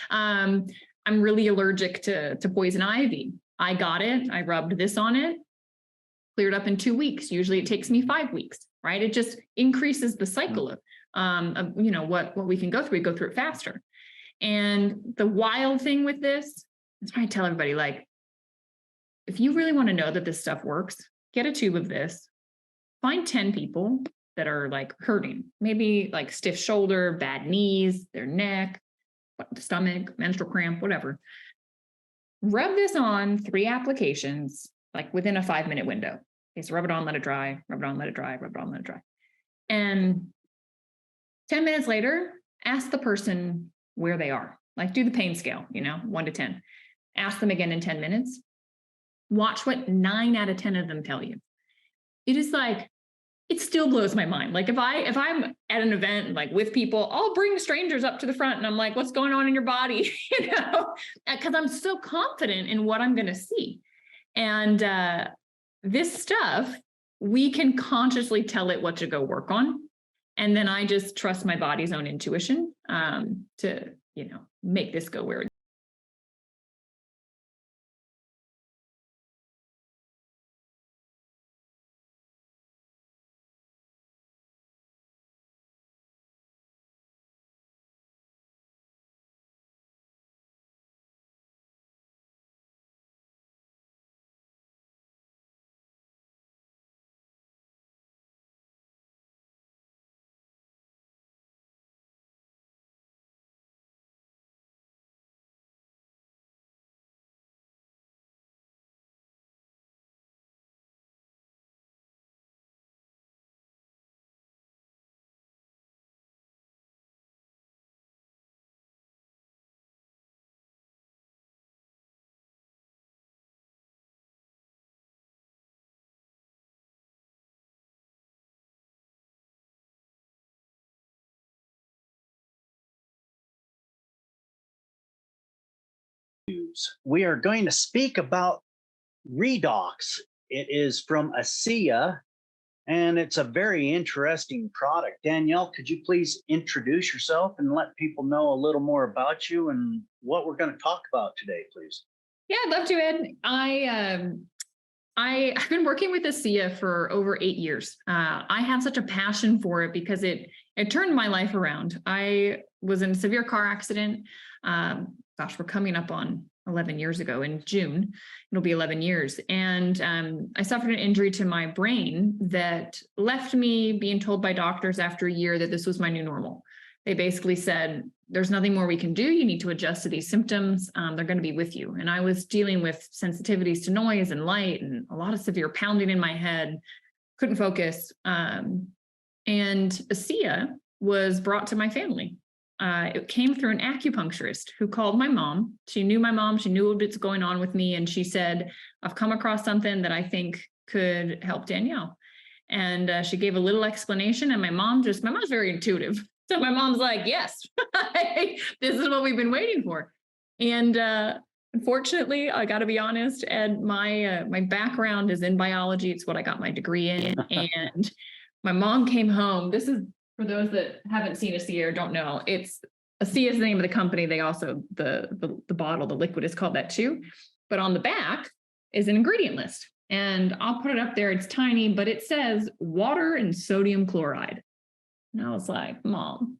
I'm really allergic to poison ivy. I got it. I rubbed this on it, cleared up in 2 weeks. Usually it takes me 5 weeks, right? It just increases the cycle of what we can go through. We go through it faster. And the wild thing with this, that's why I tell everybody, like, if you really want to know that this stuff works, get a tube of this, find 10 people that are like hurting, maybe like stiff shoulder, bad knees, their neck, stomach, menstrual cramp, whatever. Rub this on 3 applications, like within a 5-minute window. Okay, so rub it on, let it dry, rub it on, let it dry, rub it on, let it dry. And 10 minutes later, ask the person where they are. Like, do the pain scale, 1 to 10. Ask them again in 10 minutes. Watch what 9 out of 10 of them tell you. It is like, it still blows my mind. Like if I'm at an event like with people, I'll bring strangers up to the front and I'm like, what's going on in your body? Because I'm so confident in what I'm going to see. And this stuff, we can consciously tell it what to go work on. And then I just trust my body's own intuition to, make this go where it. We are going to speak about Redox. It is from ASEA, and it's a very interesting product. Danielle, could you please introduce yourself and let people know a little more about you and what we're going to talk about today, please? Yeah, I'd love to, Ed. I've been working with ASEA for over 8 years. I have such a passion for it because it turned my life around. I was in a severe car accident. We're coming up on 11 years ago in June. It'll be 11 years. And I suffered an injury to my brain that left me being told by doctors after a year that this was my new normal. They basically said, there's nothing more we can do. You need to adjust to these symptoms. They're going to be with you. And I was dealing with sensitivities to noise and light and a lot of severe pounding in my head, couldn't focus. And ASEA was brought to my family. It came through an acupuncturist who called my mom. She knew my mom. She knew what's going on with me. And she said, I've come across something that I think could help Danielle. And she gave a little explanation. And my mom's very intuitive. So my mom's like, yes, this is what we've been waiting for. And unfortunately, I got to be honest, Ed, my background is in biology. It's what I got my degree in. And my mom came home. This is, for those that haven't seen ASEA or don't know, ASEA is the name of the company. They also, the bottle, the liquid is called that too. But on the back is an ingredient list. And I'll put it up there. It's tiny, but it says water and sodium chloride. And I was like, Mom,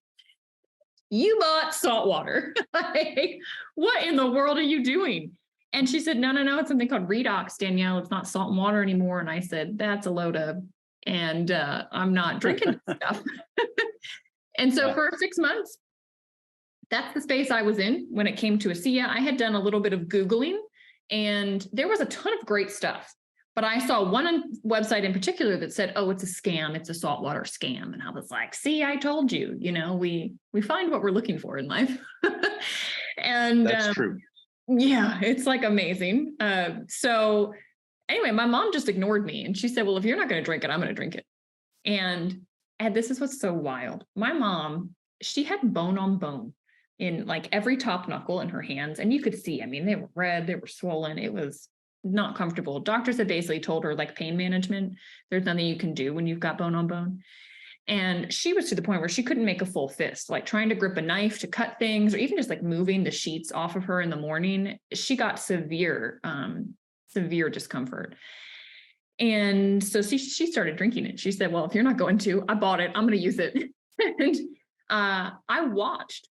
you bought salt water. Like, what in the world are you doing? And she said, no, it's something called Redox, Danielle. It's not salt and water anymore. And I said, that's a load of, and I'm not drinking this stuff. And so for 6 months, that's the space I was in when it came to ASEA. I had done a little bit of Googling and there was a ton of great stuff. But I saw one website in particular that said, oh, it's a scam. It's a saltwater scam. And I was like, see, I told you, we find what we're looking for in life. And that's true. Yeah, it's like amazing. So anyway, my mom just ignored me. And she said, well, if you're not going to drink it, I'm going to drink it. And this is what's so wild. My mom, she had bone on bone in like every top knuckle in her hands. And you could see, they were red, they were swollen. It was not comfortable. Doctors had basically told her, like, pain management, there's nothing you can do when you've got bone on bone. And she was to the point where she couldn't make a full fist, like trying to grip a knife to cut things, or even just like moving the sheets off of her in the morning. She got severe discomfort. And so she started drinking it. She said, well, if you're not going to, I bought it, I'm going to use it. And I watched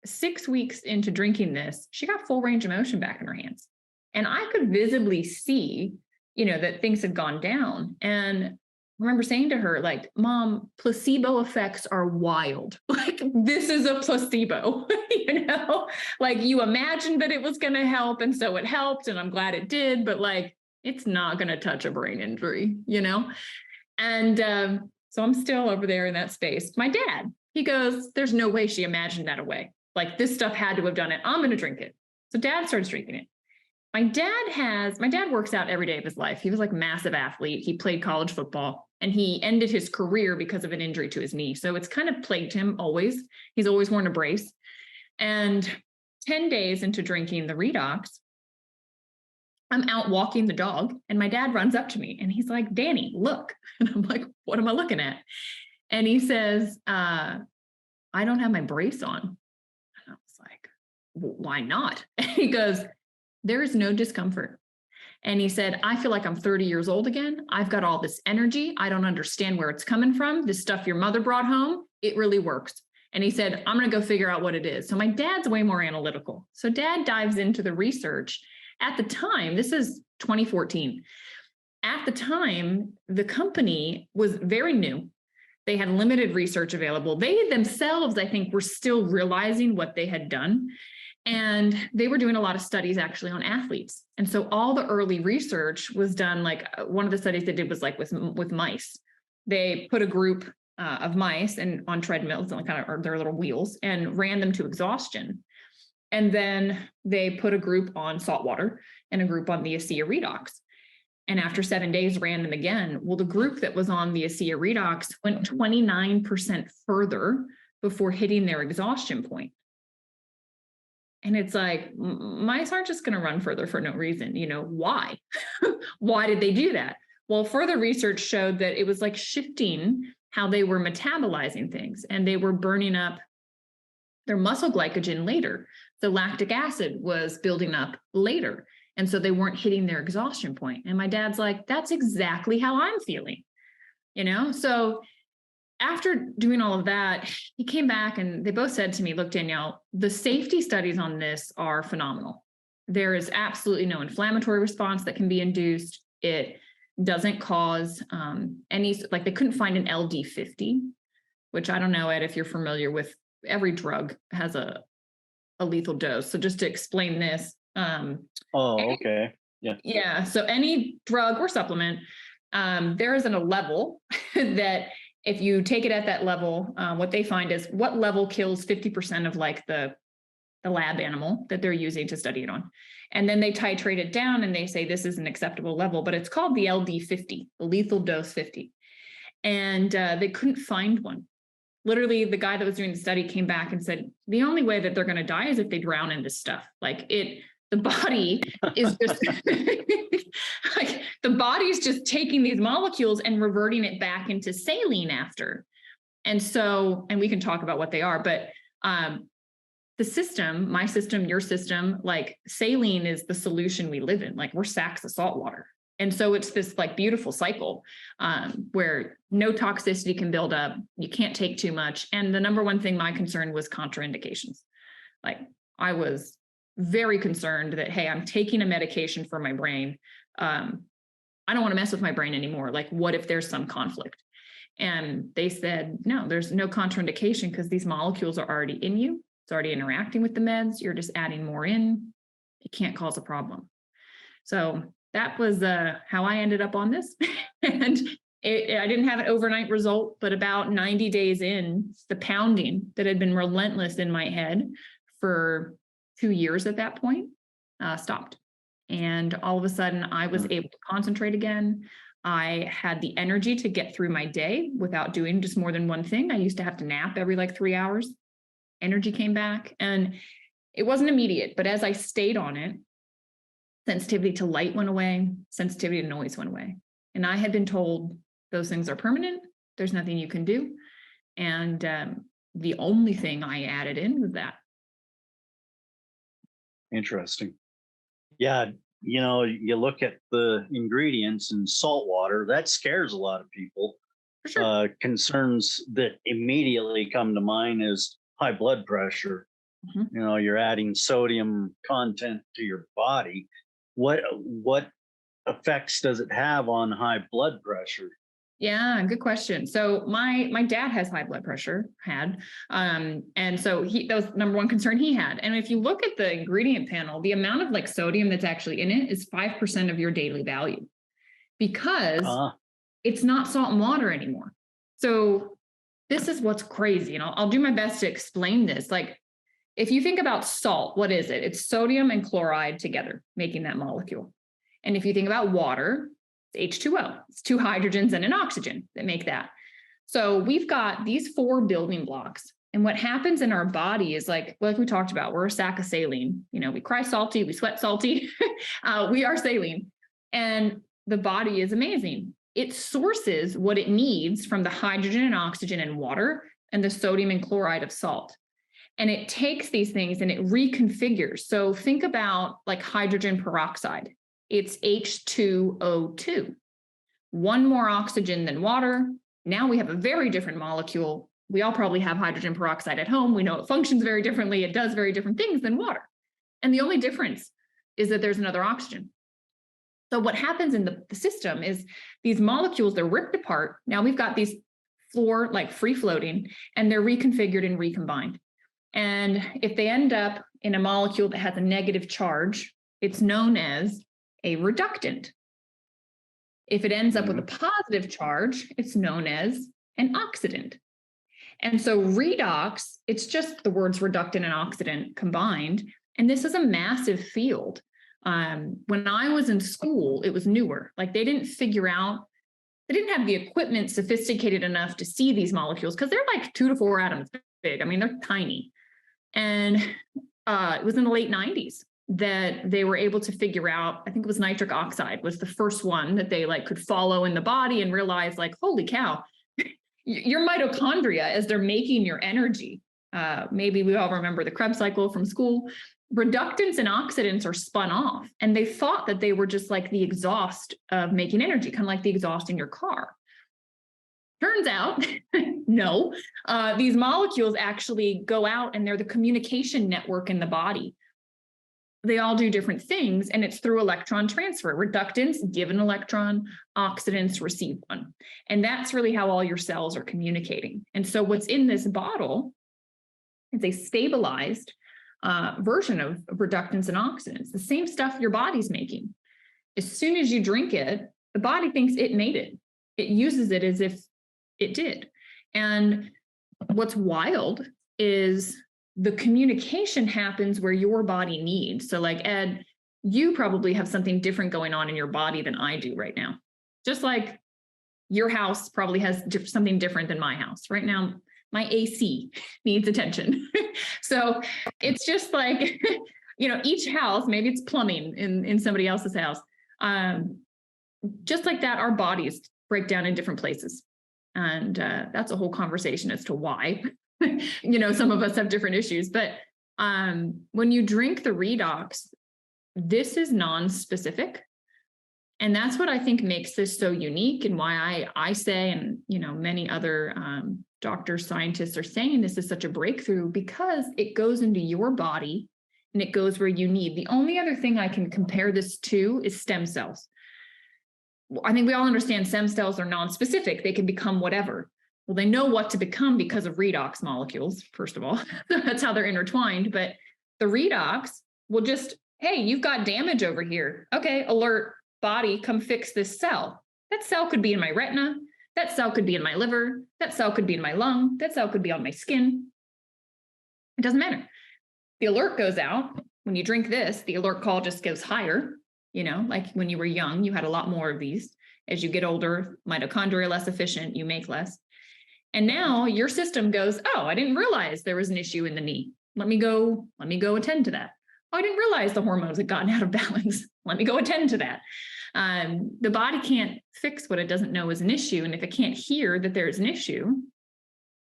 6 weeks into drinking this, she got full range of motion back in her hands. And I could visibly see, that things had gone down. And I remember saying to her, like, Mom, placebo effects are wild. Like, this is a placebo, like you imagined that it was going to help. And so it helped. And I'm glad it did. But like, it's not going to touch a brain injury, And so I'm still over there in that space. My dad, he goes, there's no way she imagined that away. Like, this stuff had to have done it. I'm going to drink it. So Dad starts drinking it. My dad works out every day of his life. He was like a massive athlete. He played college football and he ended his career because of an injury to his knee. So it's kind of plagued him always. He's always worn a brace. And 10 days into drinking the Redox, I'm out walking the dog and my dad runs up to me and he's like, Danny, look. And I'm like, what am I looking at? And he says, I don't have my brace on. And I was like, well, why not? And he goes, there is no discomfort. And he said, I feel like I'm 30 years old again. I've got all this energy. I don't understand where it's coming from. This stuff your mother brought home, it really works. And he said, I'm going to go figure out what it is. So my dad's way more analytical. So Dad dives into the research. At the time, this is 2014. At the time, the company was very new. They had limited research available. They themselves, I think, were still realizing what they had done. And they were doing a lot of studies actually on athletes. And so all the early research was done, like one of the studies they did was like with mice. They put a group of mice and on treadmills and kind of or their little wheels and ran them to exhaustion. And then they put a group on salt water and a group on the ASEA Redox. And after 7 days, ran them again. Well, the group that was on the ASEA Redox went 29% further before hitting their exhaustion point. And it's like, mice aren't just going to run further for no reason. Why? Why did they do that? Well, further research showed that it was like shifting how they were metabolizing things and they were burning up their muscle glycogen later. The lactic acid was building up later. And so they weren't hitting their exhaustion point. And my dad's like, that's exactly how I'm feeling, So after doing all of that, he came back and they both said to me, look, Danielle, the safety studies on this are phenomenal. There is absolutely no inflammatory response that can be induced. It doesn't cause any, like they couldn't find an LD50, which I don't know, Ed, if you're familiar with, every drug has a lethal dose. So just to explain this. Okay. Yeah. Yeah. So any drug or supplement, there isn't a level that if you take it at that level, what they find is what level kills 50% of like the lab animal that they're using to study it on. And then they titrate it down and they say this is an acceptable level, but it's called the LD50, the lethal dose 50. And they couldn't find one. Literally, the guy that was doing the study came back and said, the only way that they're going to die is if they drown in this stuff. Like the body is just like the body's just taking these molecules and reverting it back into saline after. And so, and we can talk about what they are, but the system, my system, your system, like saline is the solution we live in. Like we're sacks of salt water. And so it's this like beautiful cycle where no toxicity can build up. You can't take too much. And the number one thing my concern was contraindications. Like I was very concerned that, hey, I'm taking a medication for my brain. I don't want to mess with my brain anymore. Like, what if there's some conflict? And they said, no, there's no contraindication because these molecules are already in you. It's already interacting with the meds. You're just adding more in. It can't cause a problem. So that was how I ended up on this. And I didn't have an overnight result, but about 90 days in, the pounding that had been relentless in my head for 2 years at that point stopped. And all of a sudden I was able to concentrate again. I had the energy to get through my day without doing just more than one thing. I used to have to nap every like 3 hours. Energy came back and it wasn't immediate, but as I stayed on it, sensitivity to light went away, sensitivity to noise went away. And I had been told those things are permanent. There's nothing you can do. And the only thing I added in was that. Interesting. Yeah, you look at the ingredients in salt water, that scares a lot of people. For sure. Concerns that immediately come to mind is high blood pressure. Mhm. You're adding sodium content to your body. What effects does it have on high blood pressure? Yeah, good question. So my dad has high blood pressure, and so that was number one concern he had. And if you look at the ingredient panel, the amount of like sodium that's actually in it is 5% of your daily value, because it's not salt and water anymore. So this is what's crazy. And I'll do my best to explain this. Like, if you think about salt, what is it? It's sodium and chloride together, making that molecule. And if you think about water, it's H2O. It's two hydrogens and an oxygen that make that. So we've got these four building blocks. And what happens in our body is like we talked about, we're a sack of saline. We cry salty, we sweat salty. We are saline. And the body is amazing. It sources what it needs from the hydrogen and oxygen and water and the sodium and chloride of salt. And it takes these things and it reconfigures. So think about like hydrogen peroxide. It's H2O2. One more oxygen than water. Now we have a very different molecule. We all probably have hydrogen peroxide at home. We know it functions very differently. It does very different things than water. And the only difference is that there's another oxygen. So what happens in the system is these molecules, they're ripped apart. Now we've got these like free floating, and they're reconfigured and recombined. And if they end up in a molecule that has a negative charge, it's known as a reductant. If it ends up with a positive charge, it's known as an oxidant. And so redox, it's just the words reductant and oxidant combined. And this is a massive field. When I was in school, it was newer. Like they didn't have the equipment sophisticated enough to see these molecules because they're like 2 to 4 atoms big. I mean, they're tiny. And it was in the late 90s that they were able to figure out, I think it was nitric oxide was the first one that they like could follow in the body and realize like, holy cow, your mitochondria, as they're making your energy. Maybe we all remember the Krebs cycle from school. Reductants and oxidants are spun off, and they thought that they were just like the exhaust of making energy, kind of like the exhaust in your car. Turns out, no, these molecules actually go out and they're the communication network in the body. They all do different things, and it's through electron transfer. Reductants give an electron, oxidants receive one. And that's really how all your cells are communicating. And so what's in this bottle is a stabilized version of reductants and oxidants, the same stuff your body's making. As soon as you drink it, the body thinks it made it. It uses it as if it did. And what's wild is the communication happens where your body needs. So like Ed, you probably have something different going on in your body than I do right now. Just like your house probably has something different than my house. Right now, my AC needs attention. So it's just like, each house, maybe it's plumbing in somebody else's house. Just like that, our bodies break down in different places. And that's a whole conversation as to why. Some of us have different issues, but when you drink the redox, this is non-specific. And that's what I think makes this so unique, and why I say, and many other doctors, scientists are saying this is such a breakthrough, because it goes into your body and it goes where you need. The only other thing I can compare this to is stem cells. I think we all understand stem cells are non-specific. They can become whatever. Well, they know what to become because of redox molecules, first of all. That's how they're intertwined. But the redox will just, hey, you've got damage over here. Okay, alert, body, come fix this cell. That cell could be in my retina. That cell could be in my liver. That cell could be in my lung. That cell could be on my skin. It doesn't matter. The alert goes out. When you drink this, the alert call just goes higher. Like when you were young, you had a lot more of these. As you get older, mitochondria less efficient, you make less. And now your system goes, oh, I didn't realize there was an issue in the knee. Let me go attend to that. Oh, I didn't realize the hormones had gotten out of balance. Let me go attend to that. The body can't fix what it doesn't know is an issue. And if it can't hear that there's an issue,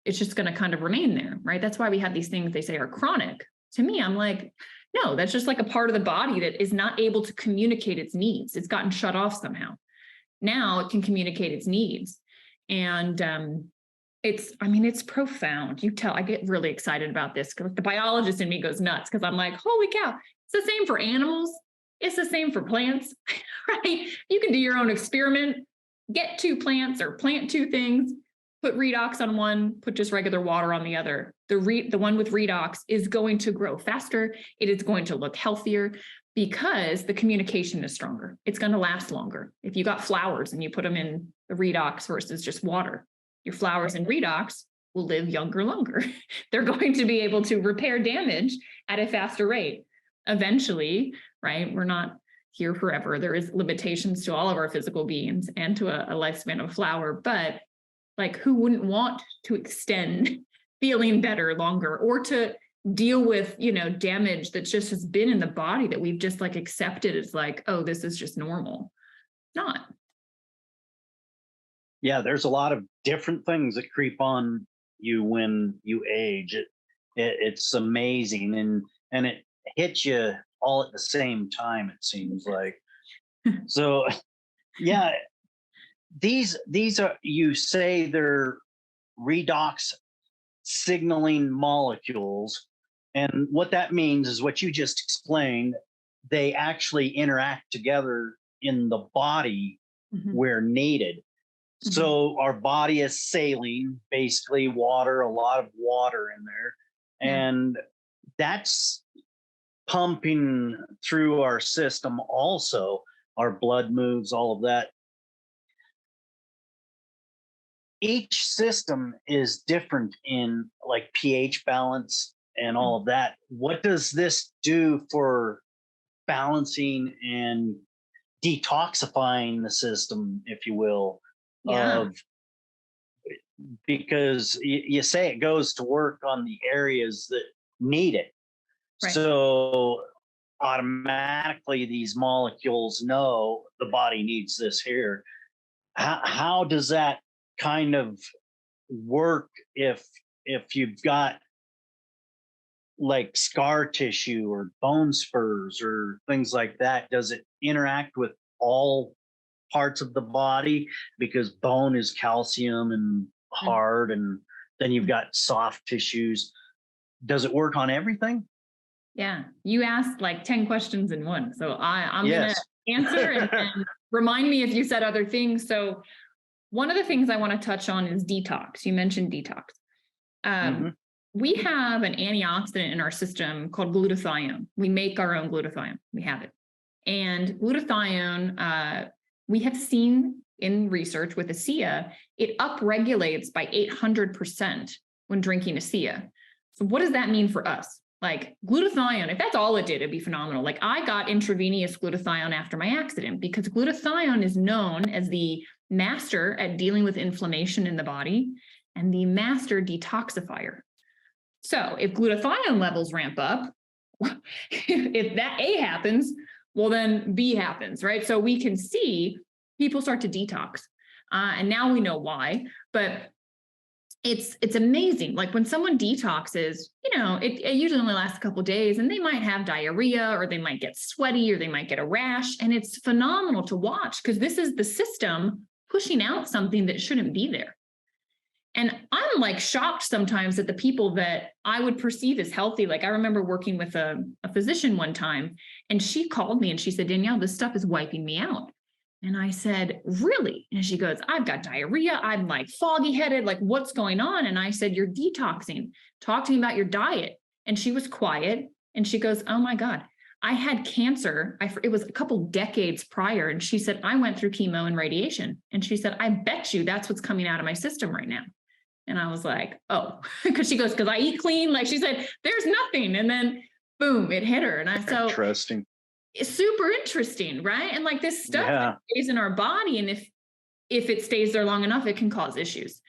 it's just going to kind of remain there, right? That's why we have these things they say are chronic. To me, I'm like, no, that's just like a part of the body that is not able to communicate its needs. It's gotten shut off somehow. Now it can communicate its needs. And it's profound. You tell, I get really excited about this because the biologist in me goes nuts because I'm like, holy cow, it's the same for animals. It's the same for plants, right? You can do your own experiment, get 2 plants or plant 2 things, put redox on one, put just regular water on the other. The one with redox is going to grow faster. It is going to look healthier because the communication is stronger. It's going to last longer. If you got flowers and you put them in the redox versus just water, your flowers in redox will live younger, longer. They're going to be able to repair damage at a faster rate. Eventually, right? We're not here forever. There is limitations to all of our physical beings and to a lifespan of a flower, but like who wouldn't want to extend feeling better longer or to deal with, damage that just has been in the body that we've just like accepted as like, oh, this is just normal. Not. Yeah, there's a lot of different things that creep on you when you age. It's amazing, and it hits you all at the same time, it seems like. So yeah, these are, you say they're redox signaling molecules, and what that means is what you just explained. They actually interact together in the body where needed. So our body is saline, basically water, a lot of water in there, and that's pumping through our system also. Our blood moves, all of that. Each system is different in like pH balance and all of that. What does this do for balancing and detoxifying the system, if you will? Because you say it goes to work on the areas that need it. Right. So automatically these molecules know the body needs this here. How does that kind of work if you've got like scar tissue or bone spurs or things like that? Does it interact with all parts of the body, because bone is calcium and hard, and then you've got soft tissues? Does it work on everything? Yeah, you asked like 10 questions in one, so I'm gonna answer and remind me if you said other things. So one of the things I want to touch on is detox. You mentioned detox. We have an antioxidant in our system called glutathione. We make our own glutathione. We have it. And glutathione, we have seen in research with ASEA, it upregulates by 800% when drinking ASEA. So what does that mean for us? Like glutathione, if that's all it did, it'd be phenomenal. Like I got intravenous glutathione after my accident because glutathione is known as the master at dealing with inflammation in the body and the master detoxifier. So if glutathione levels ramp up, if that A happens, well, then B happens, right? So we can see people start to detox. And now we know why, but it's amazing. Like when someone detoxes, it usually only lasts a couple of days and they might have diarrhea or they might get sweaty or they might get a rash. And it's phenomenal to watch because this is the system pushing out something that shouldn't be there. And I'm like shocked sometimes at the people that I would perceive as healthy. Like I remember working with a physician one time and she called me and she said, Danielle, this stuff is wiping me out. And I said, really? And she goes, I've got diarrhea. I'm like foggy headed. Like what's going on? And I said, you're detoxing. Talk to me about your diet. And she was quiet. And she goes, oh my God, I had cancer. It was a couple decades prior. And she said, I went through chemo and radiation. And she said, I bet you that's what's coming out of my system right now. And I was like, oh, because she goes, because I eat clean. Like she said, there's nothing. And then boom, it hit her. And Interesting. It's super interesting, right? And like this stuff stays in our body. And if it stays there long enough, it can cause issues.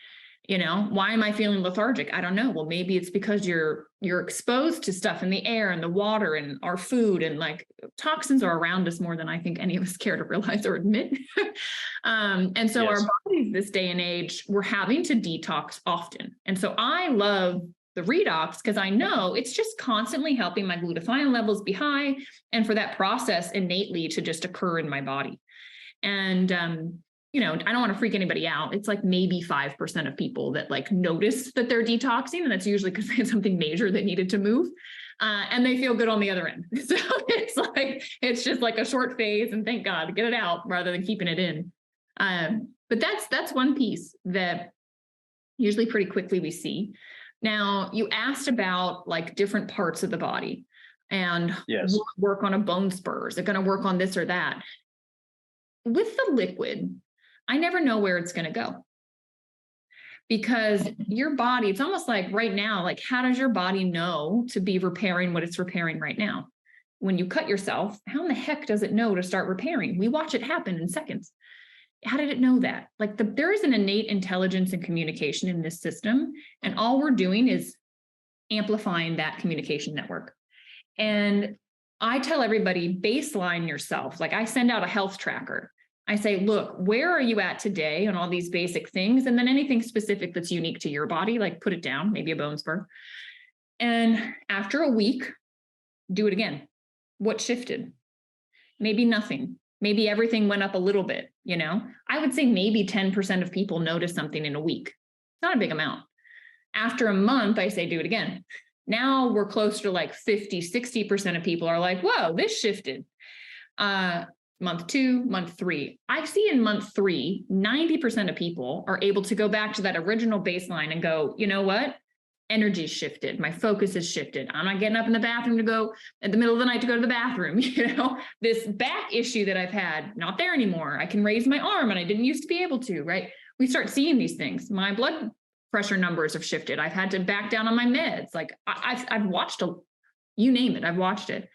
Why am I feeling lethargic? I don't know. Well, maybe it's because you're exposed to stuff in the air and the water and our food, and like toxins are around us more than I think any of us care to realize or admit. And so our bodies this day and age, we're having to detox often. And so I love the redox because I know it's just constantly helping my glutathione levels be high and for that process innately to just occur in my body. And I don't want to freak anybody out. It's like maybe 5% of people that like notice that they're detoxing. And that's usually because they had something major that needed to move. And they feel good on the other end. So it's just like a short phase and thank God, get it out rather than keeping it in. But that's one piece that usually pretty quickly we see. Now, you asked about like different parts of the body and work on a bone spur. Is it going to work on this or that? With the liquid, I never know where it's going to go because your body, it's almost like right now, like how does your body know to be repairing what it's repairing right now? When you cut yourself, how in the heck does it know to start repairing? We watch it happen in seconds. How did it know that? Like there is an innate intelligence and communication in this system, and all we're doing is amplifying that communication network. And I tell everybody, baseline yourself. Like I send out a health tracker. I say, look, where are you at today on all these basic things? And then anything specific that's unique to your body, like put it down, maybe a bone spur. And after a week, do it again. What shifted? Maybe nothing. Maybe everything went up a little bit, I would say maybe 10% of people notice something in a week. It's not a big amount. After a month, I say, do it again. Now we're close to like 50, 60% of people are like, whoa, this shifted. Month 2, month 3. I see in month 3, 90% of people are able to go back to that original baseline and go, you know what? Energy's shifted. My focus has shifted. I'm not getting up in the bathroom to go at the middle of the night to go to the bathroom. This back issue that I've had, not there anymore. I can raise my arm and I didn't used to be able to, right? We start seeing these things. My blood pressure numbers have shifted. I've had to back down on my meds. Like I've watched you name it. I've watched it.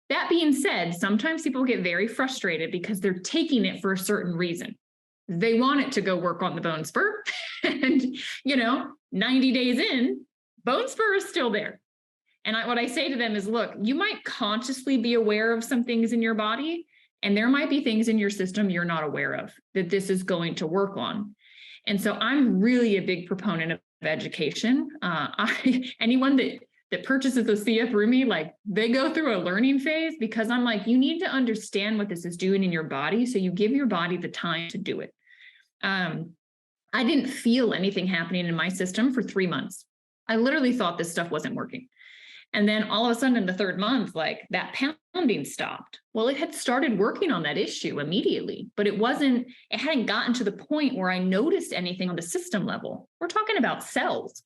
That being said, sometimes people get very frustrated because they're taking it for a certain reason. They want it to go work on the bone spur. And, 90 days in, bone spur is still there. And what I say to them is, look, you might consciously be aware of some things in your body, and there might be things in your system you're not aware of that this is going to work on. And so I'm really a big proponent of education. Anyone that purchases ASEA through me, like they go through a learning phase because I'm like, you need to understand what this is doing in your body. So you give your body the time to do it. I didn't feel anything happening in my system for 3 months. I literally thought this stuff wasn't working. And then all of a sudden in the 3rd month, like that pounding stopped. Well, it had started working on that issue immediately, but it hadn't gotten to the point where I noticed anything on the system level. We're talking about cells.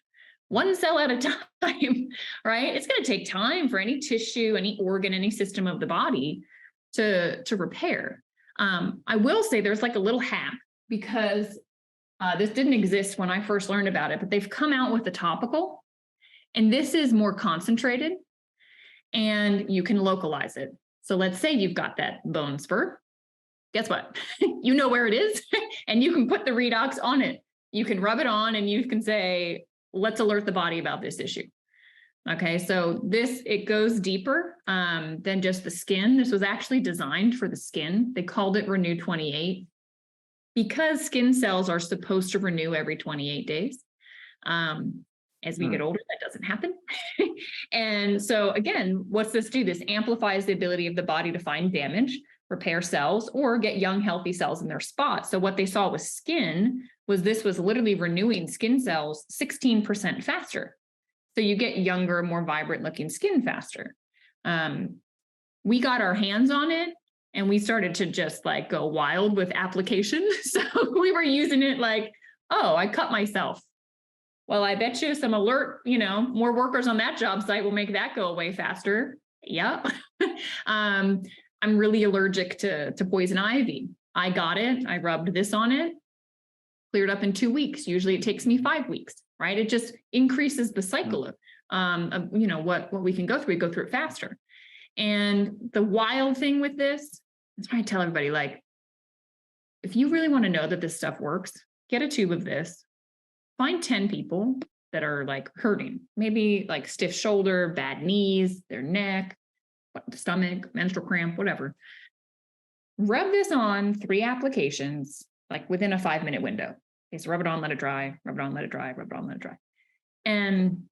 1 cell at a time, right? It's going to take time for any tissue, any organ, any system of the body to repair. I will say there's like a little hack because this didn't exist when I first learned about it, but they've come out with a topical, and this is more concentrated and you can localize it. So let's say you've got that bone spur. Guess what? You know where it is and you can put the redox on it. You can rub it on and you can say, let's alert the body about this issue. Okay, so it goes deeper than just the skin. This was actually designed for the skin. They called it Renew 28 because skin cells are supposed to renew every 28 days. As we get older, that doesn't happen. And so again, what's this do? This amplifies the ability of the body to find damage, repair cells, or get young, healthy cells in their spot. So what they saw with skin was this was literally renewing skin cells 16% faster. So you get younger, more vibrant looking skin faster. We got our hands on it and we started to just like go wild with application. So we were using it like, oh, I cut myself. Well, I bet you some alert, more workers on that job site will make that go away faster. Yeah. I'm really allergic to poison ivy. I got it. I rubbed this on it, cleared up in 2 weeks. Usually it takes me 5 weeks, right? It just increases the cycle of what we can go through. We go through it faster. And the wild thing with this, that's why I tell everybody, like, if you really want to know that this stuff works, get a tube of this, find 10 people that are like hurting, maybe like stiff shoulder, bad knees, their neck, stomach, menstrual cramp, whatever. Rub this on 3 applications, like within a 5-minute window. Okay, so rub it on, let it dry, rub it on, let it dry, rub it on, let it dry. And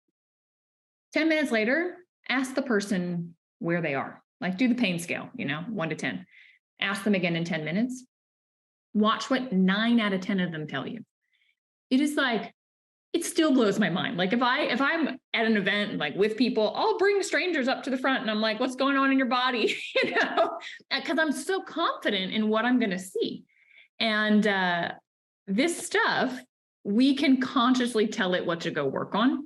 10 minutes later, ask the person where they are. Like do the pain scale, 1 to 10. Ask them again in 10 minutes. Watch what 9 out of 10 of them tell you. It is like, it still blows my mind. Like if I'm at an event like with people, I'll bring strangers up to the front and I'm like, what's going on in your body? Because I'm so confident in what I'm going to see. And this stuff, we can consciously tell it what to go work on.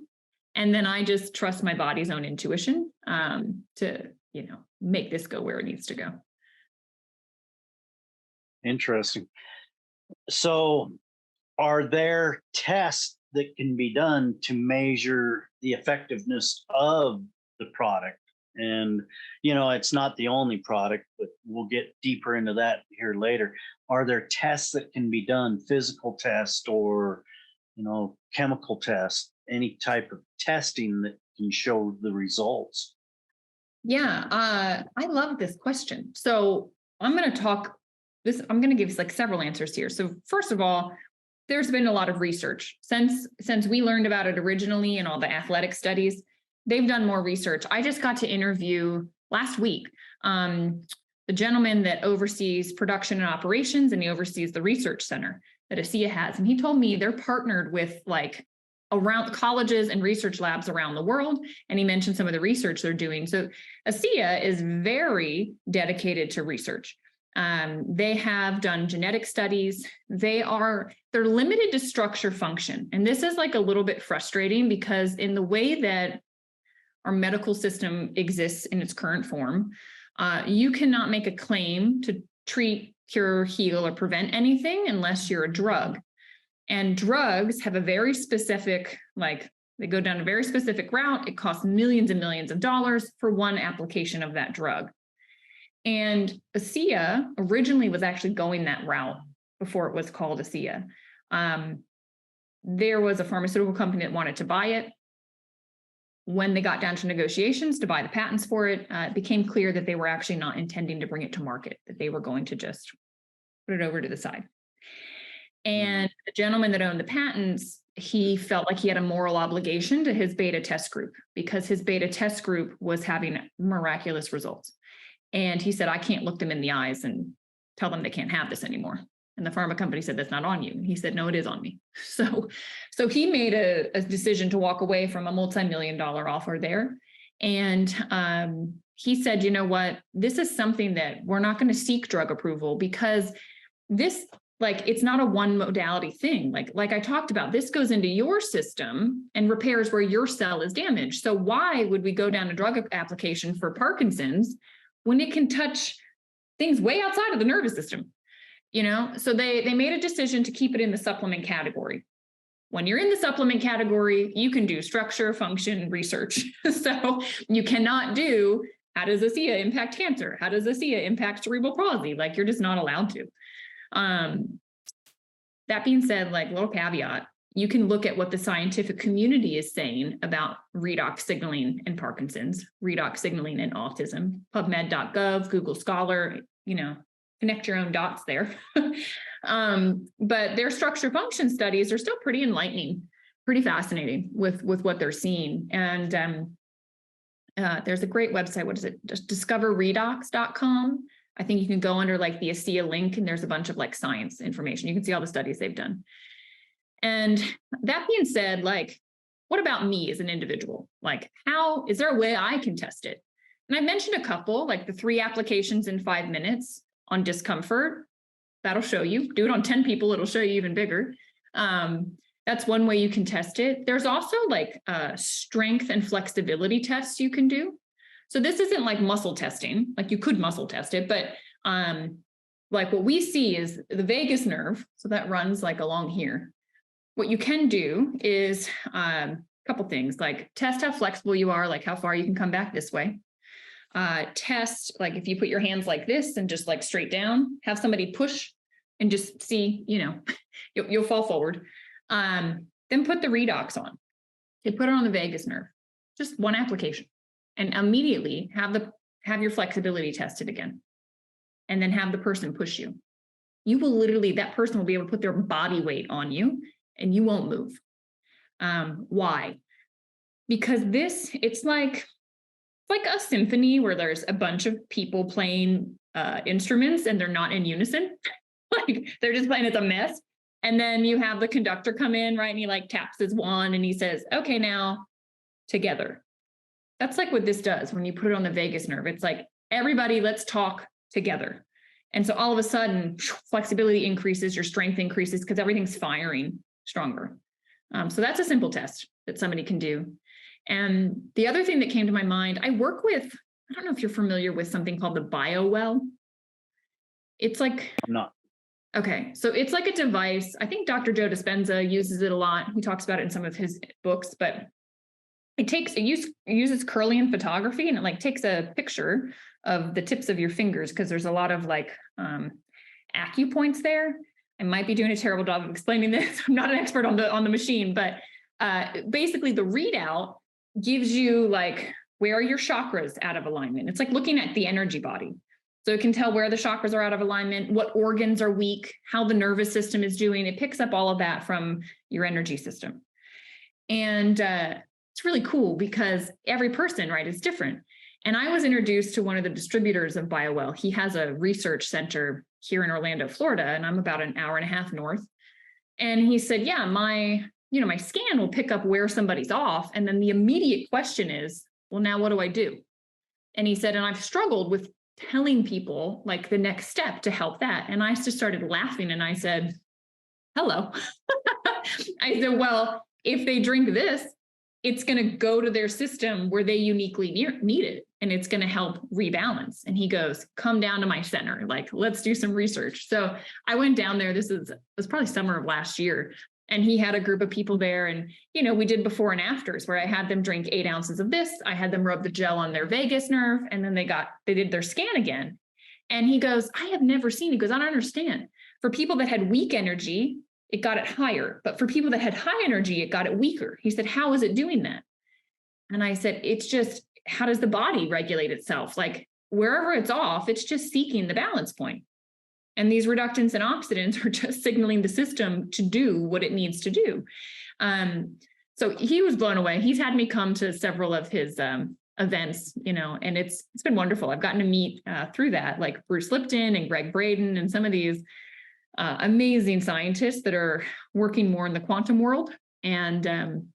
And then I just trust my body's own intuition to, make this go where it needs to go. Interesting. So are there tests that can be done to measure the effectiveness of the product? And, it's not the only product, but we'll get deeper into that here later. Are there tests that can be done, physical tests or, chemical tests, any type of testing that can show the results? Yeah, I love this question. So I'm going to give like several answers here. So first of all, there's been a lot of research since we learned about it originally and all the athletic studies. They've done more research. I just got to interview last week the gentleman that oversees production and operations, and he oversees the research center that ASEA has. And he told me they're partnered with like around colleges and research labs around the world. And he mentioned some of the research they're doing. So ASEA is very dedicated to research. They have done genetic studies. They're limited to structure function. And this is like a little bit frustrating because in the way that our medical system exists in its current form, you cannot make a claim to treat, cure, heal, or prevent anything unless you're a drug. And drugs have a very specific, they go down a very specific route. It costs millions and millions of dollars for one application of that drug. And ASEA originally was actually going that route before it was called ASEA. There was a pharmaceutical company that wanted to buy it. When they got down to negotiations to buy the patents for it, it became clear that they were actually not intending to bring it to market, that they were going to just put it over to the side. And the gentleman that owned the patents, he felt like he had a moral obligation to his beta test group because his beta test group was having miraculous results. And he said, I can't look them in the eyes and tell them they can't have this anymore. And the pharma company said, that's not on you. And he said, no, it is on me. So he made a decision to walk away from a multi-million-dollar offer there. And he said, you know what, this is something that we're not going to seek drug approval because this, it's not a one modality thing. Like I talked about, this goes into your system and repairs where your cell is damaged. So why would we go down a drug application for Parkinson's when it can touch things way outside of the nervous system? So they made a decision to keep it in the supplement category. When you're in the supplement category, you can do structure, function, research. So you cannot do, how does ASEA impact cancer? How does ASEA impact cerebral palsy? You're just not allowed to. That being said, little caveat, you can look at what the scientific community is saying about redox signaling and Parkinson's, redox signaling and autism, PubMed.gov, Google Scholar, connect your own dots there. But their structure function studies are still pretty enlightening, pretty fascinating with what they're seeing. And there's a great website. What is it? Just discoverredox.com. I think you can go under the ASEA link and there's a bunch of science information. You can see all the studies they've done. And that being said, what about me as an individual? How is there a way I can test it? And I mentioned a couple, the 3 applications in 5 minutes on discomfort. That'll show you. Do it on 10 people. It'll show you even bigger. That's one way you can test it. There's also strength and flexibility tests you can do. So this isn't muscle testing. You could muscle test it, but what we see is the vagus nerve. So that runs along here. What you can do is a couple things, test how flexible you are, how far you can come back this way. Test, if you put your hands like this and just straight down, have somebody push and just see, you'll fall forward. Then put the redox on. They put it on the vagus nerve, just one application, and immediately have your flexibility tested again. And then have the person push you. You will literally, that person will be able to put their body weight on you and you won't move. Why? Because it's like a symphony where there's a bunch of people playing instruments and they're not in unison. Like they're just playing, it's a mess. And then you have the conductor come in, right? And he like taps his wand and he says, okay, now together. That's like what this does when you put it on the vagus nerve. It's like, everybody, let's talk together. And so all of a sudden, flexibility increases, your strength increases because everything's firing stronger. So that's a simple test that somebody can do. And the other thing that came to my mind, I work with, I don't know if you're familiar with something called the BioWell. It's like, I'm not. Okay. So it's like a device. I think Dr. Joe Dispenza uses it a lot. He talks about it in some of his books, but it uses Kirlian photography, and it like takes a picture of the tips of your fingers because there's a lot of like acupoints there. I might be doing a terrible job of explaining this. I'm not an expert on the machine, but basically the readout gives you like, where are your chakras out of alignment? It's like looking at the energy body. So it can tell where the chakras are out of alignment, what organs are weak, how the nervous system is doing. It picks up all of that from your energy system. And it's really cool because every person, right, is different. And I was introduced to one of the distributors of BioWell. He has a research center here in Orlando, Florida, and I'm about an hour and a half north. And he said, yeah, my scan will pick up where somebody's off. And then the immediate question is, well, now what do I do? And he said, and I've struggled with telling people like the next step to help that. And I just started laughing and I said, hello. I said, well, if they drink this, it's going to go to their system where they uniquely need it. And it's going to help rebalance. And he goes, come down to my center. Like, let's do some research. So I went down there. It was probably summer of last year. And he had a group of people there. And, we did before and afters where I had them drink 8 ounces of this. I had them rub the gel on their vagus nerve. And then they did their scan again. And he goes, I have never seen, he goes, I don't understand. For people that had weak energy, it got it higher. But for people that had high energy, it got it weaker. He said, how is it doing that? And I said, it's just, how does the body regulate itself? Like wherever it's off, it's just seeking the balance point. And these reductants and oxidants are just signaling the system to do what it needs to do. So he was blown away. He's had me come to several of his events, and it's been wonderful. I've gotten to meet through that, like Bruce Lipton and Greg Braden and some of these amazing scientists that are working more in the quantum world. And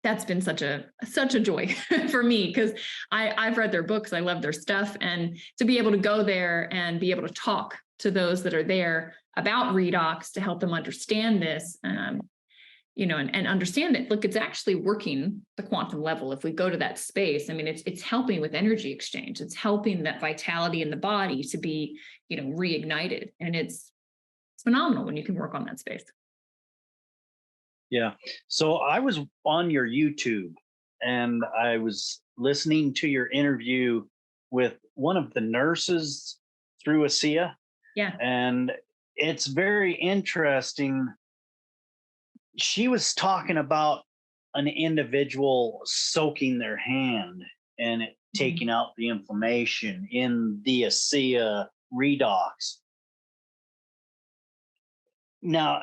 that's been such a joy for me because I've read their books. I love their stuff. And to be able to go there and be able to talk to those that are there about redox to help them understand this, and understand that, look, it's actually working the quantum level. If we go to that space, I mean, it's helping with energy exchange. It's helping that vitality in the body to be, reignited. And it's phenomenal when you can work on that space. Yeah. So I was on your YouTube and I was listening to your interview with one of the nurses through ASEA. Yeah. And it's very interesting. She was talking about an individual soaking their hand and it taking out the inflammation in the ASEA Redox. Now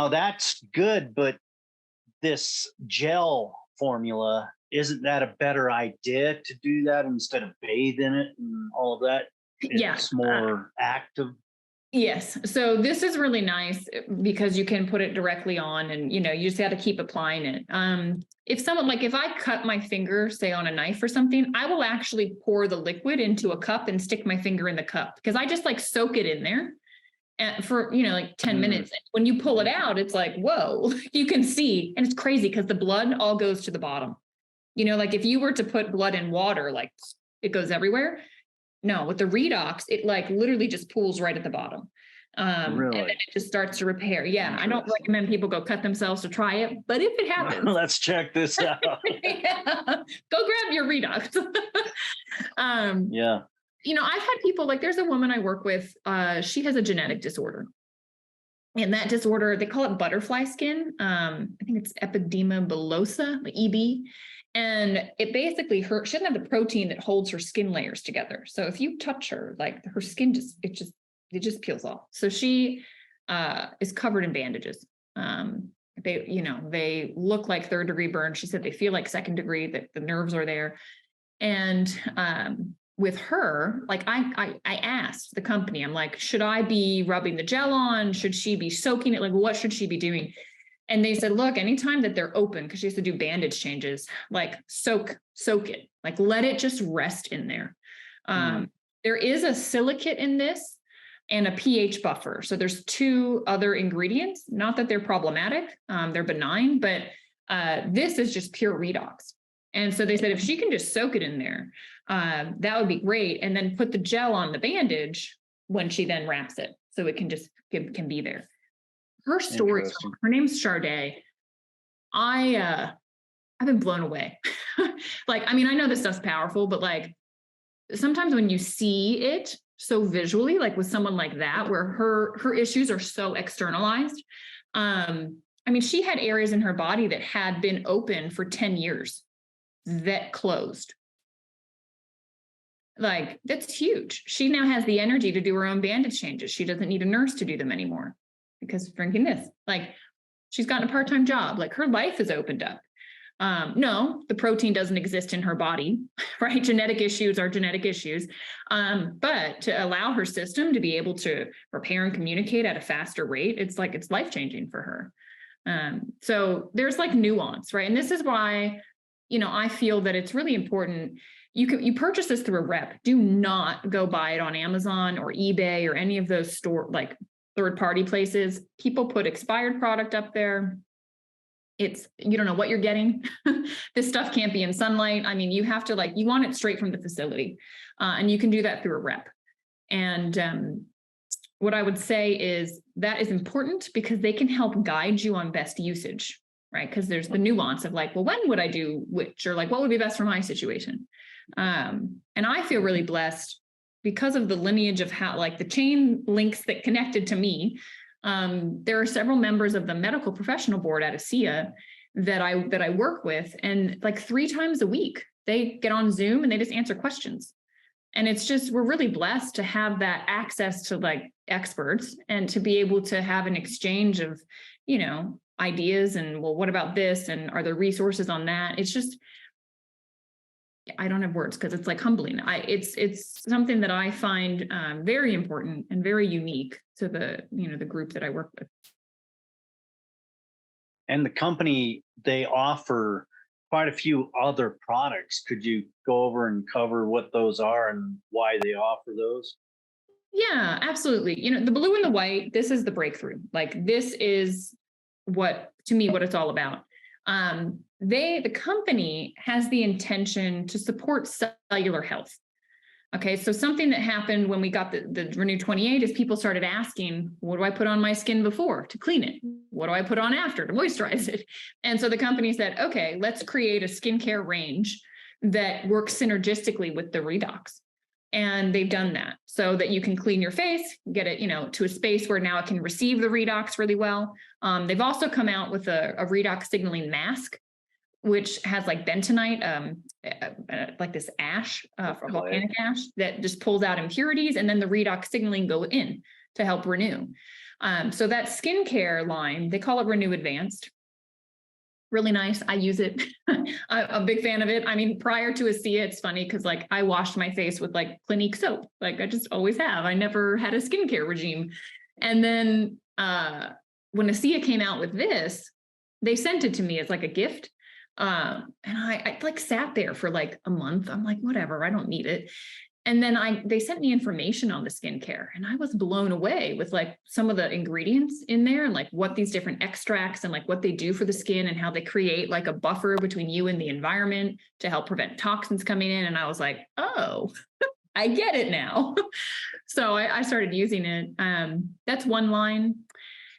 that's good, but this gel formula, isn't that a better idea to do that instead of bathe in it and all of that? It's more active. Yes. So this is really nice because you can put it directly on and, you just got to keep applying it. If I cut my finger, say on a knife or something, I will actually pour the liquid into a cup and stick my finger in the cup because I just like soak it in there. And for, like 10 minutes, when you pull it out, it's like, whoa, you can see. And it's crazy because the blood all goes to the bottom. Like if you were to put blood in water, like it goes everywhere. No, with the redox, it like literally just pools right at the bottom. Really? And then it just starts to repair. Yeah. I don't recommend people go cut themselves to try it, but if it happens. Let's check this out. Yeah, go grab your redox. Yeah. I've had people like, there's a woman I work with, she has a genetic disorder. And that disorder, they call it butterfly skin. I think it's epidema bullosa, like EB. And it basically hurts. She doesn't have the protein that holds her skin layers together. So if you touch her, like her skin it just peels off. So she is covered in bandages. They look like third degree burns. She said they feel like second degree, that the nerves are there. And with her, like I asked the company, I'm like, should I be rubbing the gel on? Should she be soaking it? Like, what should she be doing? And they said, look, anytime that they're open, because she has to do bandage changes, like soak it, like let it just rest in there. There is a silicate in this and a pH buffer. So there's two other ingredients, not that they're problematic, they're benign, but this is just pure redox. And so they said, if she can just soak it in there, that would be great. And then put the gel on the bandage when she then wraps it. So it can just can be there. Her story, her name's Sade. I've been blown away. Like, I mean, I know this stuff's powerful, but like sometimes when you see it so visually, like with someone like that, where her issues are so externalized. I mean, she had areas in her body that had been open for 10 years that closed. Like, that's huge. She now has the energy to do her own bandage changes. She doesn't need a nurse to do them anymore because of drinking this. Like, she's gotten a part-time job. Like, her life is opened up. No, the protein doesn't exist in her body, right? Genetic issues are genetic issues. But to allow her system to be able to repair and communicate at a faster rate, it's like, it's life-changing for her. So there's like nuance, right? And this is why, I feel that it's really important. You purchase this through a rep. Do not go buy it on Amazon or eBay or any of those like third-party places. People put expired product up there. You don't know what you're getting. This stuff can't be in sunlight. I mean, you have to you want it straight from the facility. And you can do that through a rep. And what I would say is that is important because they can help guide you on best usage, right? Because there's the nuance of like, well, when would I do which, or like, what would be best for my situation? And I feel really blessed because of the lineage of how, like the chain links that connected to me. There are several members of the medical professional board at ASEA that I work with, and like 3 times a week, they get on Zoom and they just answer questions. And it's just, we're really blessed to have that access to like experts and to be able to have an exchange of, ideas and, well, what about this? And are there resources on that? It's just, I don't have words because it's like humbling. It's something that I find very important and very unique to the group that I work with. And the company, they offer quite a few other products. Could you go over and cover what those are and why they offer those? Yeah, absolutely. The blue and the white, this is the breakthrough. Like, this is what it's all about. The company has the intention to support cellular health. Okay, so something that happened when we got the Renew 28 is people started asking, what do I put on my skin before to clean it? What do I put on after to moisturize it? And so the company said, okay, let's create a skincare range that works synergistically with the Redox. And they've done that so that you can clean your face, get it, to a space where now it can receive the Redox really well. They've also come out with a Redox signaling mask, which has like bentonite, like this ash, volcanic ash that just pulls out impurities, and then the Redox signaling go in to help renew. So that skincare line, they call it Renew Advanced. Really nice. I use it. I'm a big fan of it. I mean, prior to ASEA, it's funny because like I washed my face with like Clinique soap. Like I just always have. I never had a skincare regime. And then when ASEA came out with this, they sent it to me as like a gift. And I like sat there for like a month. I'm like, whatever, I don't need it. And then they sent me information on the skincare, and I was blown away with like some of the ingredients in there and like what these different extracts and like what they do for the skin and how they create like a buffer between you and the environment to help prevent toxins coming in. And I was like, oh, I get it now. So I started using it. That's one line.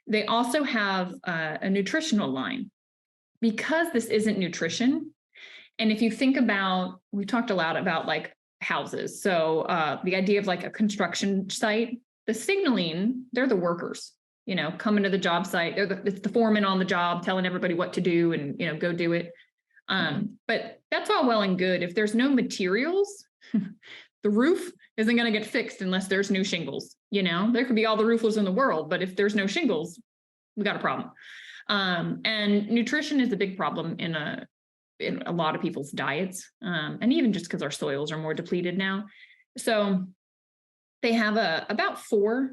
They also have a nutritional line. Because this isn't nutrition, and if you think about, we talked a lot about like houses. So the idea of like a construction site, the signaling, they're the workers. coming to the job site. It's the foreman on the job telling everybody what to do and, go do it. But that's all well and good. If there's no materials, the roof isn't going to get fixed unless there's new shingles. There could be all the roofers in the world, but if there's no shingles, we got a problem. And nutrition is a big problem in a lot of people's diets. And even just because our soils are more depleted now. So they have about 4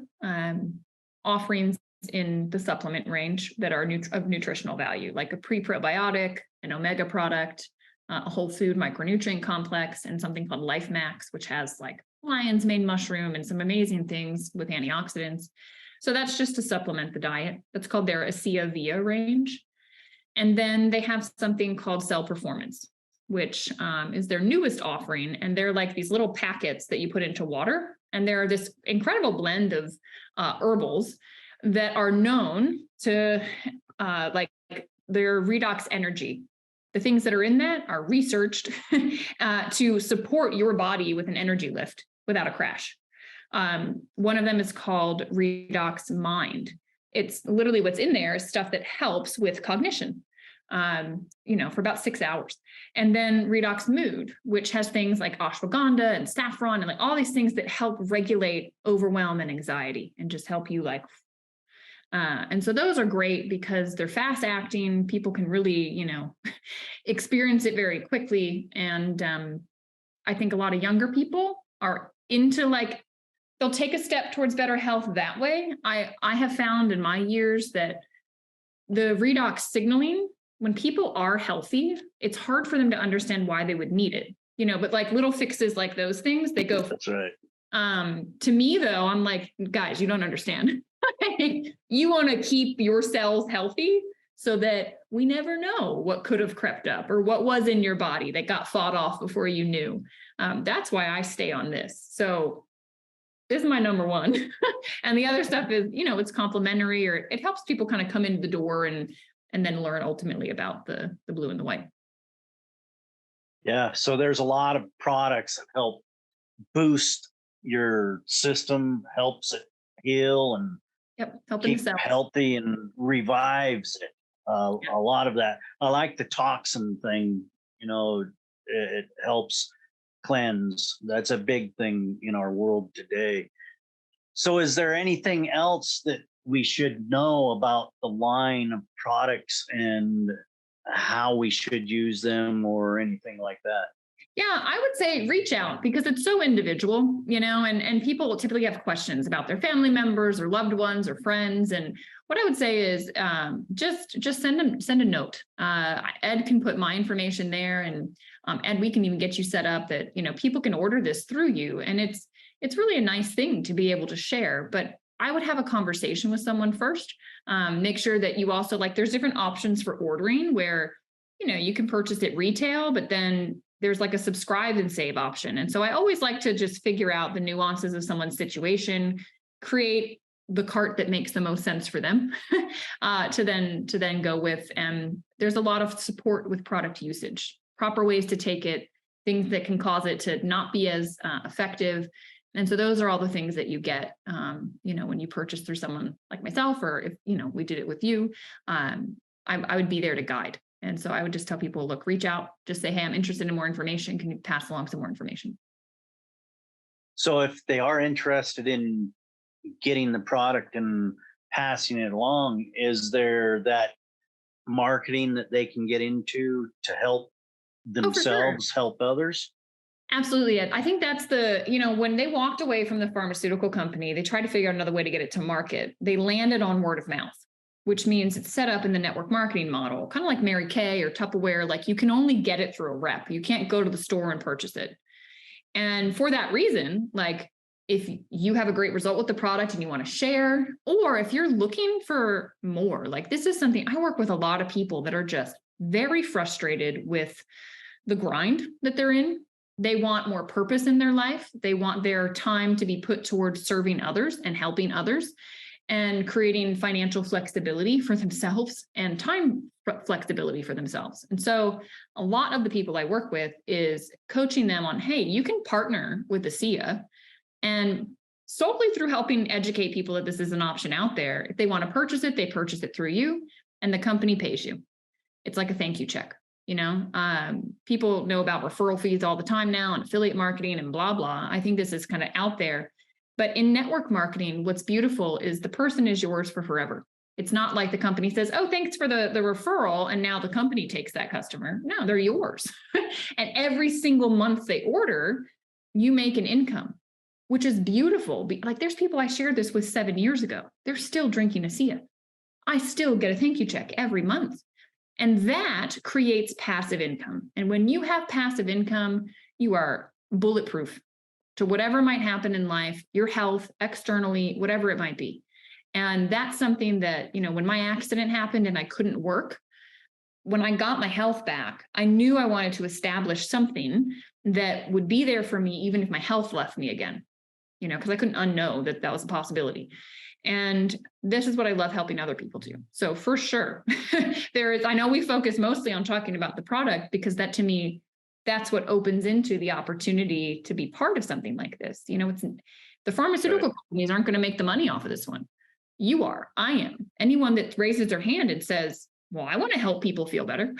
offerings in the supplement range that are of nutritional value, like a pre-probiotic, an omega product, a whole food micronutrient complex, and something called Life Max, which has like lion's mane mushroom and some amazing things with antioxidants. So that's just to supplement the diet. That's called their ASEA Via range. And then they have something called Cell Performance, which is their newest offering. And they're like these little packets that you put into water. And they're this incredible blend of herbals that are known to like their redox energy. The things that are in that are researched to support your body with an energy lift without a crash. One of them is called Redox Mind. It's literally what's in there is stuff that helps with cognition, for about 6 hours. And then Redox Mood, which has things like ashwagandha and saffron and like all these things that help regulate overwhelm and anxiety and just help you and so those are great because they're fast acting. People can really, experience it very quickly. And I think a lot of younger people are into they'll take a step towards better health that way. I have found in my years that the redox signaling, when people are healthy, it's hard for them to understand why they would need it, but like little fixes like those things, they go for. That's right. To me though, I'm like, guys, you don't understand. You want to keep your cells healthy so that we never know what could have crept up or what was in your body that got fought off before you knew. That's why I stay on this. So this is my number one. And the other stuff is, it's complementary, or it helps people kind of come into the door and then learn ultimately about the blue and the white. Yeah. So there's a lot of products that help boost your system, helps it heal and helping keep healthy and revives it. A lot of that. I like the toxin thing. It helps cleanse. That's a big thing in our world today. So is there anything else that we should know about the line of products and how we should use them or anything like that? Yeah, I would say reach out because it's so individual, and people typically have questions about their family members or loved ones or friends. And what I would say is just send a note. Ed can put my information there, and Ed, we can even get you set up that, people can order this through you. And it's really a nice thing to be able to share, but I would have a conversation with someone first. Make sure that you also there's different options for ordering where, you can purchase it retail, but then there's like a subscribe and save option. And so I always like to just figure out the nuances of someone's situation, create the cart that makes the most sense for them to then go with. And there's a lot of support with product usage, proper ways to take it, things that can cause it to not be as effective. And so those are all the things that you get, when you purchase through someone like myself, or if, we did it with you, I would be there to guide. And so I would just tell people, look, reach out, just say, hey, I'm interested in more information. Can you pass along some more information? So if they are interested in getting the product and passing it along, is there that marketing that they can get into to help themselves, help others? Absolutely. I think that's when they walked away from the pharmaceutical company, they tried to figure out another way to get it to market. They landed on word of mouth, which means it's set up in the network marketing model, kind of like Mary Kay or Tupperware. You can only get it through a rep. You can't go to the store and purchase it. And for that reason, if you have a great result with the product and you want to share, or if you're looking for more, this is something I work with a lot of people that are just very frustrated with the grind that they're in. They want more purpose in their life. They want their time to be put towards serving others and helping others, and creating financial flexibility for themselves and time flexibility for themselves. And so a lot of the people I work with is coaching them on, hey, you can partner with ASEA and solely through helping educate people that this is an option out there. If they want to purchase it, they purchase it through you and the company pays you. It's like a thank you check. People know about referral fees all the time now and affiliate marketing and blah, blah. I think this is kind of out there. But in network marketing, what's beautiful is the person is yours for forever. It's not like the company says, oh, thanks for the referral, and now the company takes that customer. No, they're yours. And every single month they order, you make an income, which is beautiful. Like there's people I shared this with 7 years ago. They're still drinking ASEA. I still get a thank you check every month. And that creates passive income. And when you have passive income, you are bulletproof to whatever might happen in life, your health, externally, whatever it might be. And that's something that, when my accident happened and I couldn't work, when I got my health back, I knew I wanted to establish something that would be there for me, even if my health left me again, because I couldn't unknow that that was a possibility. And this is what I love helping other people do. So for sure, I know we focus mostly on talking about the product because that to me, that's what opens into the opportunity to be part of something like this. The pharmaceutical companies aren't going to make the money off of this one. You are, I am. Anyone that raises their hand and says, well, I want to help people feel better,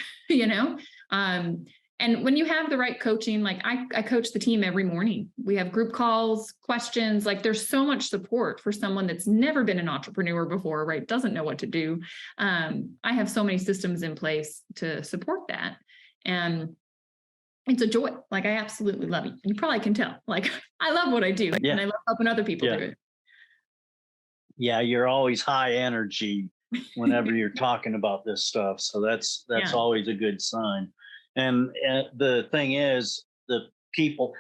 and when you have the right coaching, like I coach the team every morning. We have group calls, questions, like there's so much support for someone that's never been an entrepreneur before, right? Doesn't know what to do. I have so many systems in place to support that. And it's a joy. Like I absolutely love it. You probably can tell, like I love what I do and I love helping other people do it. Yeah, you're always high energy whenever you're talking about this stuff. So that's always a good sign. And the thing is, the people,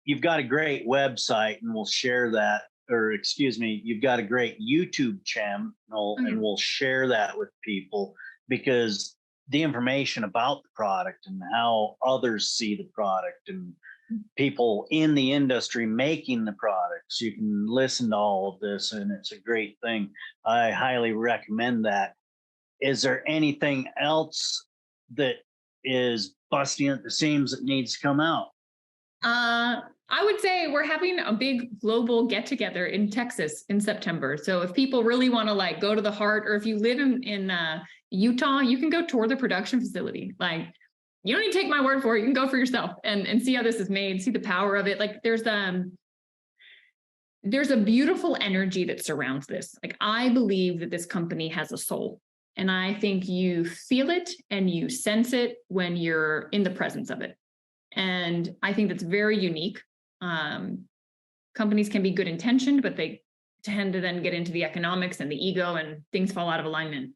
you've got a great website and we'll share that, or excuse me, you've got a great YouTube channel and we'll share that with people because the information about the product and how others see the product and people in the industry making the products, you can listen to all of this and it's a great thing. I highly recommend that. Is there anything else that is busting at the seams that needs to come out? I would say we're having a big global get together in Texas in September. So if people really want to go to the heart, or if you live in Utah, you can go tour the production facility. Like you don't need to take my word for it. You can go for yourself and see how this is made, see the power of it. Like there's a beautiful energy that surrounds this. Like I believe that this company has a soul. And I think you feel it and you sense it when you're in the presence of it. And I think that's very unique. Companies can be good intentioned, but they tend to then get into the economics and the ego and things fall out of alignment.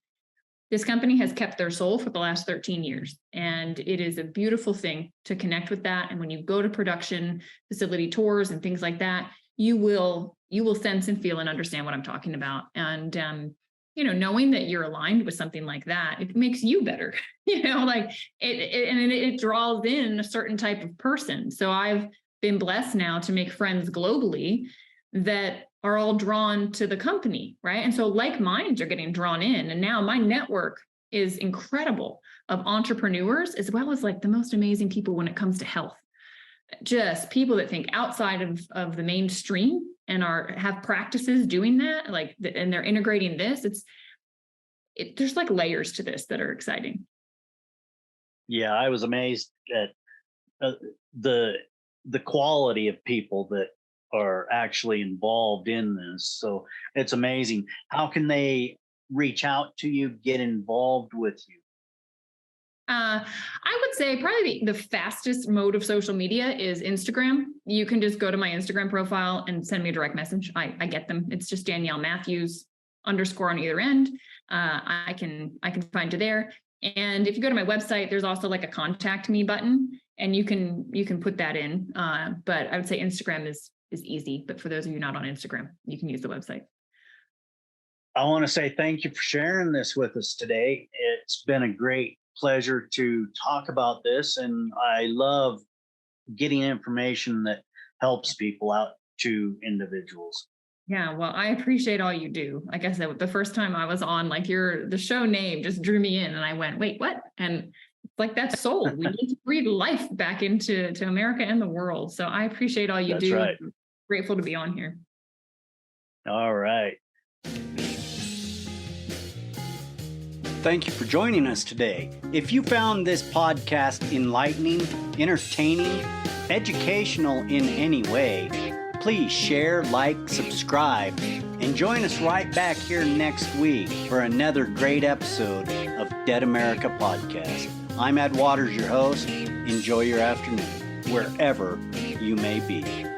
This company has kept their soul for the last 13 years. And it is a beautiful thing to connect with that. And when you go to production facility tours and things like that, you will sense and feel and understand what I'm talking about. And, knowing that you're aligned with something like that, it makes you better, it draws in a certain type of person. So I've been blessed now to make friends globally that are all drawn to the company, right? And so like minds are getting drawn in. And now my network is incredible of entrepreneurs, as well as the most amazing people when it comes to health. Just people that think outside of the mainstream and have practices doing that, and they're integrating this. There's layers to this that are exciting. Yeah, I was amazed at the quality of people that are actually involved in this. So it's amazing. How can they reach out to you, get involved with you? I would say probably the fastest mode of social media is Instagram. You can just go to my Instagram profile and send me a direct message. I get them. It's just Danielle Matthews _ on either end. I can find you there. And if you go to my website, there's also a contact me button and you can put that in. But I would say Instagram is easy. But for those of you not on Instagram, you can use the website. I want to say thank you for sharing this with us today. It's been a great pleasure to talk about this, and I love getting information that helps people out to individuals. Yeah, well, I appreciate all you do. Like I said, the first time I was on, the show name just drew me in, and I went, "Wait, what?" And that's soul. We need to breathe life back into America and the world. So I appreciate all you do. Right. I'm grateful to be on here. All right. Thank you for joining us today. If you found this podcast enlightening, entertaining, educational in any way, please share, like, subscribe, and join us right back here next week for another great episode of Dead America Podcast. I'm Ed Waters, your host. Enjoy your afternoon, wherever you may be.